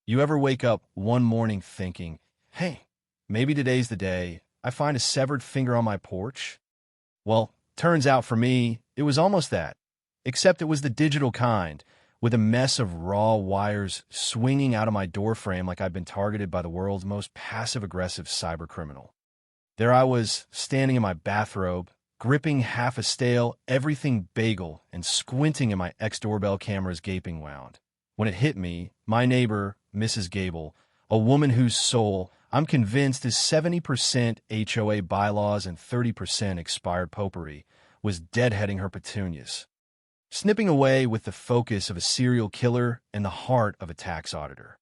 You ever wake up one morning thinking, hey, maybe today's the day I find a severed finger on my porch? Well, turns out for me, it was almost that, except it was the digital kind, with a mess of raw wires swinging out of my doorframe like I'd been targeted by the world's most passive-aggressive cybercriminal. There I was, standing in my bathrobe, gripping half a stale everything bagel and squinting in my ex-doorbell camera's gaping wound. When it hit me, my neighbor, Mrs. Gable, a woman whose soul I'm convinced is 70% HOA bylaws and 30% expired potpourri, was deadheading her petunias, snipping away with the focus of a serial killer and the heart of a tax auditor.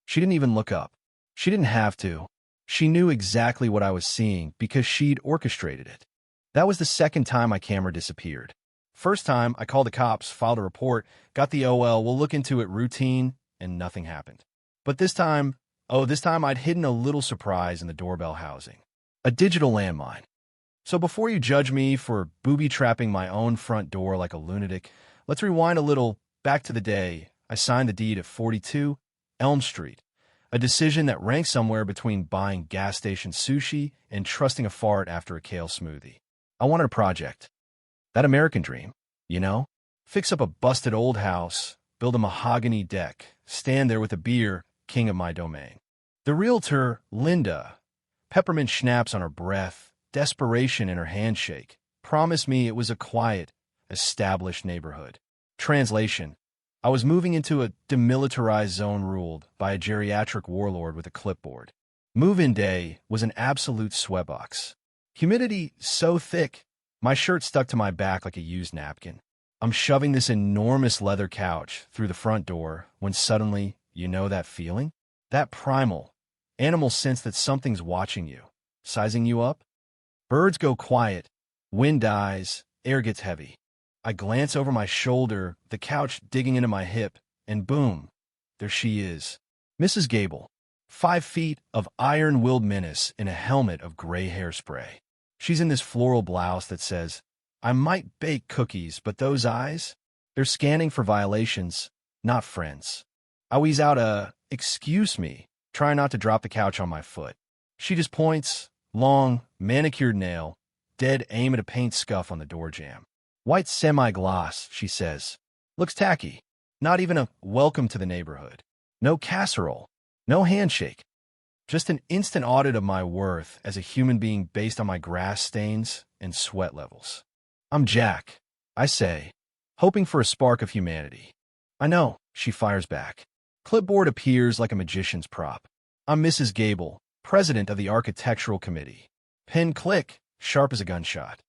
She didn't even look up. She didn't have to. She knew exactly what I was seeing because she'd orchestrated it. That was the second time my camera disappeared. First time, I called the cops, filed a report, got the we'll look into it routine, and nothing happened. But this time I'd hidden a little surprise in the doorbell housing. A digital landmine. So before you judge me for booby-trapping my own front door like a lunatic, let's rewind a little back to the day I signed the deed at 42 Elm Street, a decision that ranks somewhere between buying gas station sushi and trusting a fart after a kale smoothie. I wanted a project. That American dream, you know? Fix up a busted old house, build a mahogany deck, stand there with a beer, king of my domain. The realtor, Linda, peppermint schnapps on her breath, desperation in her handshake, promised me it was a quiet, established neighborhood. Translation: I was moving into a demilitarized zone ruled by a geriatric warlord with a clipboard. Move-in day was an absolute sweatbox. Humidity so thick, my shirt stuck to my back like a used napkin. I'm shoving this enormous leather couch through the front door when suddenly, you know that feeling? That primal, animal sense that something's watching you, sizing you up? Birds go quiet, wind dies, air gets heavy. I glance over my shoulder, the couch digging into my hip, and boom, there she is. Mrs. Gable, 5 feet of iron-willed menace in a helmet of gray hairspray. She's in this floral blouse that says, I might bake cookies, but those eyes, they're scanning for violations, not friends. I wheeze out excuse me, trying not to drop the couch on my foot. She just points, long, manicured nail, dead aim at a paint scuff on the door jamb. White semi-gloss, she says. Looks tacky. Not even a welcome to the neighborhood. No casserole. No handshake. Just an instant audit of my worth as a human being based on my grass stains and sweat levels. I'm Jack, I say, hoping for a spark of humanity. I know, she fires back. Clipboard appears like a magician's prop. I'm Mrs. Gable, president of the architectural committee. Pen click, sharp as a gunshot.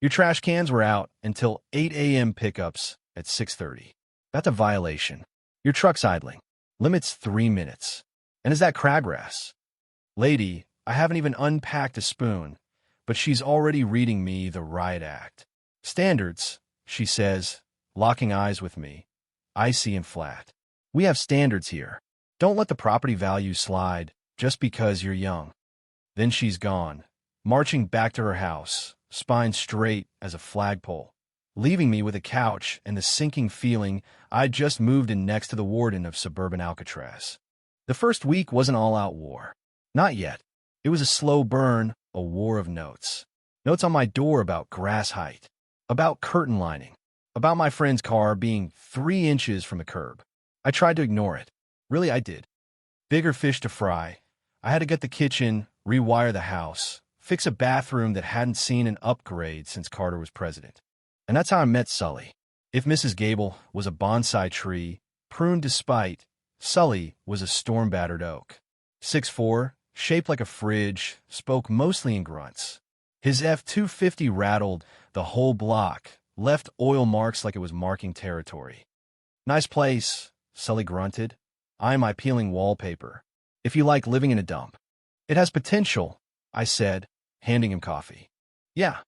Your trash cans were out until 8 a.m. pickups at 6:30. That's a violation. Your truck's idling. Limit's 3 minutes. And is that crabgrass? Lady, I haven't even unpacked a spoon, but she's already reading me the riot act. Standards, she says, locking eyes with me, icy and flat. We have standards here. Don't let the property value slide just because you're young. Then she's gone, marching back to her house, spine straight as a flagpole, leaving me with a couch and the sinking feeling I'd just moved in next to the warden of suburban Alcatraz. The first week wasn't all-out war. Not yet. It was a slow burn, a war of notes. Notes on my door about grass height, about curtain lining, about my friend's car being 3 inches from the curb. I tried to ignore it. Really, I did. Bigger fish to fry. I had to get the kitchen, rewire the house, fix a bathroom that hadn't seen an upgrade since Carter was president. And that's how I met Sully. If Mrs. Gable was a bonsai tree, pruned to spite, Sully was a storm-battered oak. 6'4", shaped like a fridge, spoke mostly in grunts. His F-250 rattled the whole block, left oil marks like it was marking territory. Nice place, Sully grunted. I'm my peeling wallpaper, if you like living in a dump. It has potential, I said, handing him coffee. Yeah,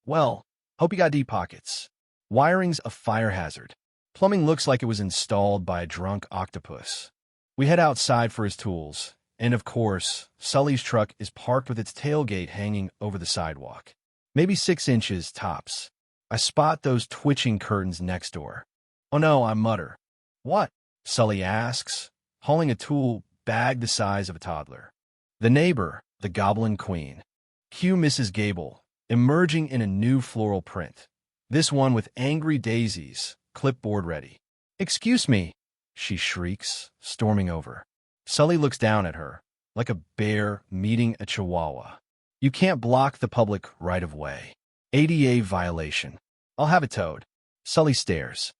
well, hope you got deep pockets. Wiring's a fire hazard. Plumbing looks like it was installed by a drunk octopus. We head outside for his tools, and of course, Sully's truck is parked with its tailgate hanging over the sidewalk. Maybe 6 inches tops. I spot those twitching curtains next door. Oh no, I mutter. What? Sully asks, hauling a tool bag the size of a toddler. The neighbor, the Goblin Queen. Cue Mrs. Gable, emerging in a new floral print. This one with angry daisies, clipboard ready. "Excuse me," she shrieks, storming over. Sully looks down at her, like a bear meeting a chihuahua. "You can't block the public right-of-way. ADA violation. I'll have it towed." Sully stares.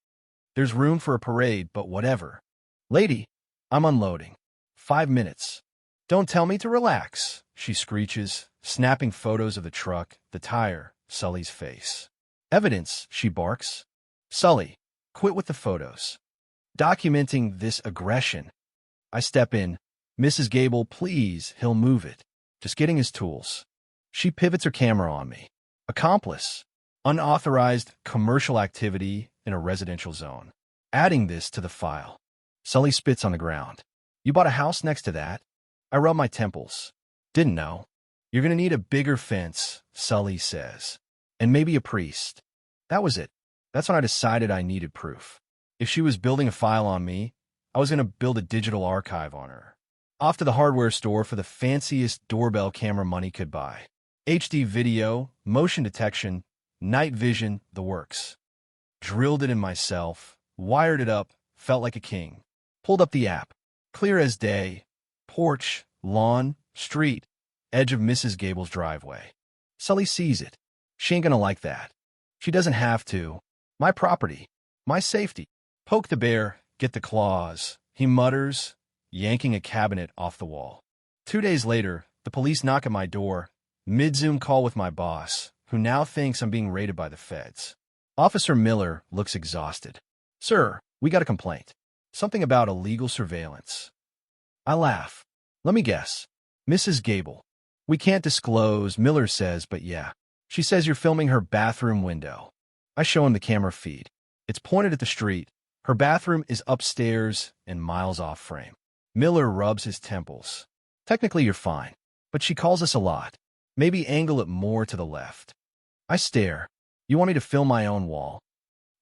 "There's room for a parade, but whatever." "Lady, I'm unloading. 5 minutes." "Don't tell me to relax," she screeches, snapping photos of the truck, the tire, Sully's face. "Evidence," she barks. "Sully, quit with the photos. Documenting this aggression." I step in. "Mrs. Gable, please, he'll move it." Just getting his tools. She pivots her camera on me. "Accomplice. Unauthorized commercial activity in a residential zone. Adding this to the file." Sully spits on the ground. "You bought a house next to that?" I rub my temples. "Didn't know." "You're gonna need a bigger fence," Sully says. "And maybe a priest." That was it. That's when I decided I needed proof. If she was building a file on me, I was gonna build a digital archive on her. Off to the hardware store for the fanciest doorbell camera money could buy. HD video, motion detection, night vision, the works. Drilled it in myself, wired it up, felt like a king. Pulled up the app. Clear as day. Porch, lawn, street, edge of Mrs. Gable's driveway. Sully sees it. She ain't gonna like that. She doesn't have to. My property. My safety. Poke the bear, get the claws, he mutters, yanking a cabinet off the wall. 2 days later, the police knock at my door, mid-Zoom call with my boss, who now thinks I'm being raided by the feds. Officer Miller looks exhausted. "Sir, we got a complaint. Something about illegal surveillance." I laugh. "Let me guess. Mrs. Gable." "We can't disclose," Miller says, "but yeah. She says you're filming her bathroom window." I show him the camera feed. It's pointed at the street. Her bathroom is upstairs and miles off frame. Miller rubs his temples. "Technically, you're fine, but she calls us a lot. Maybe angle it more to the left." I stare. "You want me to film my own wall?"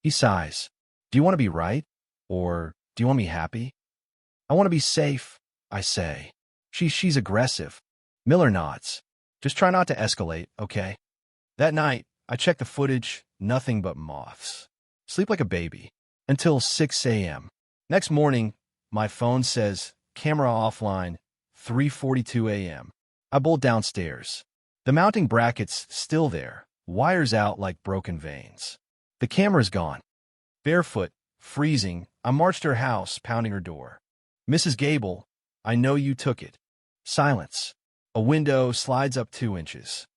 He sighs. "Do you want to be right? Or do you want me happy?" "I want to be safe," I say. She's aggressive." Miller nods. "Just try not to escalate, okay?" That night, I check the footage, nothing but moths. Sleep like a baby. Until 6 a.m. Next morning, my phone says, "Camera offline, 3:42 a.m. I bolt downstairs. The mounting bracket's still there, wires out like broken veins. The camera's gone. Barefoot, freezing, I march to her house, pounding her door. "Mrs. Gable, I know you took it." Silence. A window slides up 2 inches.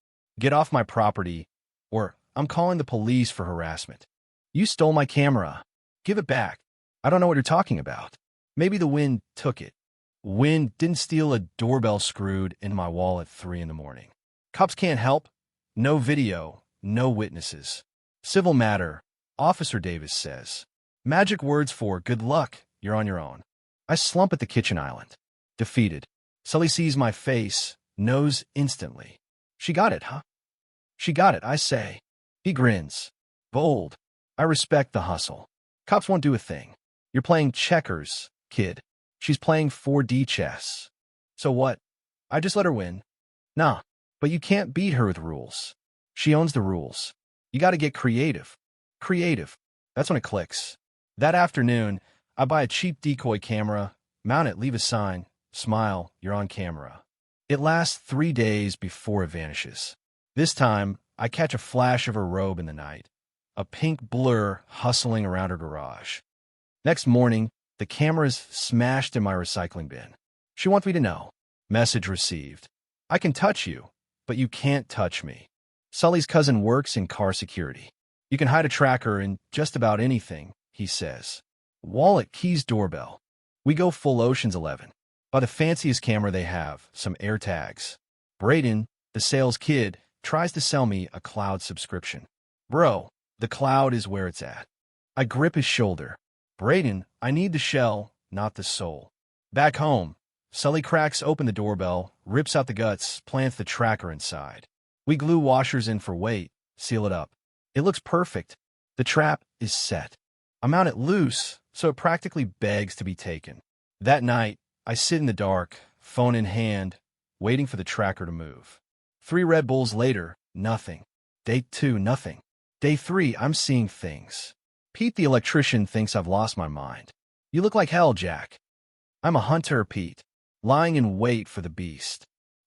"Get off my property, or I'm calling the police for harassment." "You stole my camera. Give it back." "I don't know what you're talking about." "Maybe the wind took it." Wind didn't steal a doorbell screwed in my wall at 3 in the morning. Cops can't help. No video, no witnesses. Civil matter, Officer Davis says. Magic words for good luck, you're on your own. I slump at the kitchen island. Defeated. Sully sees my face, knows instantly. "She got it, huh?" "She got it," I say. He grins. Bold. I respect the hustle. Cops won't do a thing. You're playing checkers, kid. She's playing 4D chess. So what? I just let her win. Nah, but you can't beat her with rules. She owns the rules. You gotta get creative. Creative. That's when it clicks. That afternoon, I buy a cheap decoy camera, mount it, leave a sign, smile, you're on camera. It lasts 3 days before it vanishes. This time, I catch a flash of her robe in the night. A pink blur hustling around her garage. Next morning, the camera's smashed in my recycling bin. She wants me to know. Message received. I can touch you, but you can't touch me. Sully's cousin works in car security. You can hide a tracker in just about anything, he says. Wallet, keys, doorbell. We go full Ocean's 11. Buy the fanciest camera they have, some AirTags. Braden, the sales kid, tries to sell me a cloud subscription. Bro, the cloud is where it's at. I grip his shoulder. Braden, I need the shell, not the soul. Back home, Sully cracks open the doorbell, rips out the guts, plants the tracker inside. We glue washers in for weight, seal it up. It looks perfect. The trap is set. I mount it loose, so it practically begs to be taken. That night, I sit in the dark, phone in hand, waiting for the tracker to move. 3 Red Bulls later, nothing. Day 2, nothing. Day 3, I'm seeing things. Pete the electrician thinks I've lost my mind. You look like hell, Jack. I'm a hunter, Pete, lying in wait for the beast.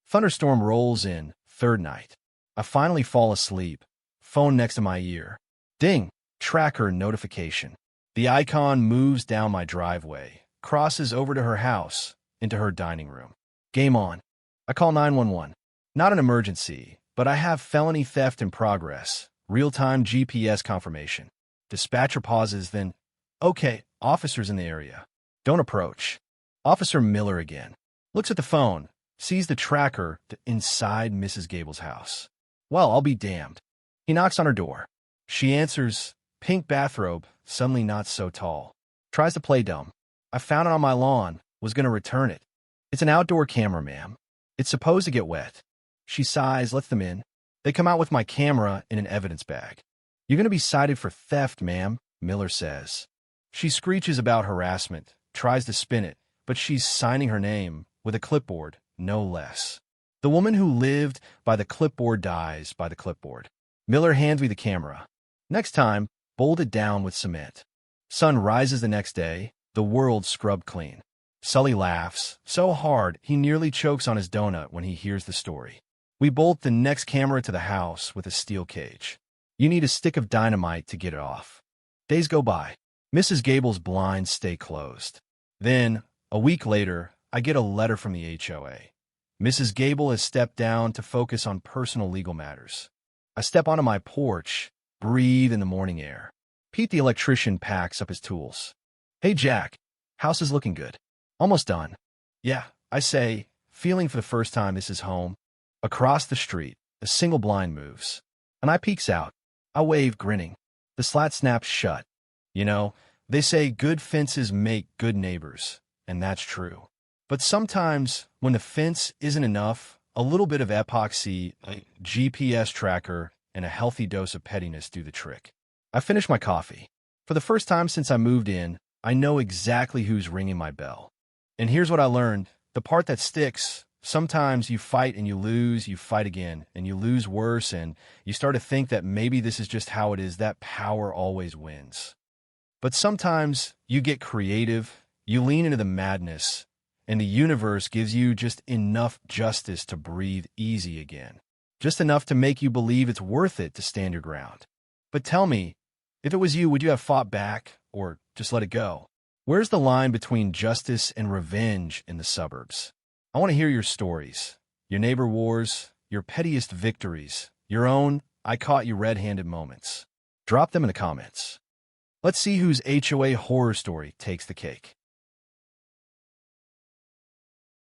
Thunderstorm rolls in, 3rd night. I finally fall asleep, phone next to my ear. Ding, tracker notification. The icon moves down my driveway, crosses over to her house, into her dining room. Game on. I call 911. Not an emergency, but I have felony theft in progress. Real-time GPS confirmation. Dispatcher pauses, then, okay, officers in the area. Don't approach. Officer Miller again. Looks at the phone, sees the tracker inside Mrs. Gable's house. Well, I'll be damned. He knocks on her door. She answers, pink bathrobe, suddenly not so tall. Tries to play dumb. I found it on my lawn, was going to return it. It's an outdoor camera, ma'am. It's supposed to get wet. She sighs, lets them in. They come out with my camera in an evidence bag. You're going to be cited for theft, ma'am, Miller says. She screeches about harassment, tries to spin it, but she's signing her name with a clipboard, no less. The woman who lived by the clipboard dies by the clipboard. Miller hands me the camera. Next time, bolt it down with cement. Sun rises the next day, the world scrubbed clean. Sully laughs, so hard he nearly chokes on his donut when he hears the story. We bolt the next camera to the house with a steel cage. You need a stick of dynamite to get it off. Days go by. Mrs. Gable's blinds stay closed. Then, a week later, I get a letter from the HOA. Mrs. Gable has stepped down to focus on personal legal matters. I step onto my porch, breathe in the morning air. Pete the electrician packs up his tools. Hey, Jack, house is looking good. Almost done. Yeah, I say, feeling for the first time this is home. Across the street, a single blind moves, and I peeks out. I wave, grinning. The slat snaps shut. You know, they say good fences make good neighbors, and that's true. But sometimes, when the fence isn't enough, a little bit of epoxy, a GPS tracker, and a healthy dose of pettiness do the trick. I finish my coffee. For the first time since I moved in, I know exactly who's ringing my bell. And here's what I learned. The part that sticks, sometimes you fight and you fight again, and you lose worse, and you start to think that maybe this is just how it is, that power always wins. But sometimes you get creative, you lean into the madness, and the universe gives you just enough justice to breathe easy again. Just enough to make you believe it's worth it to stand your ground. But tell me, if it was you, would you have fought back, or just let it go? Where's the line between justice and revenge in the suburbs? I want to hear your stories, your neighbor wars, your pettiest victories, your own I caught you red-handed moments. Drop them in the comments. Let's see whose HOA horror story takes the cake.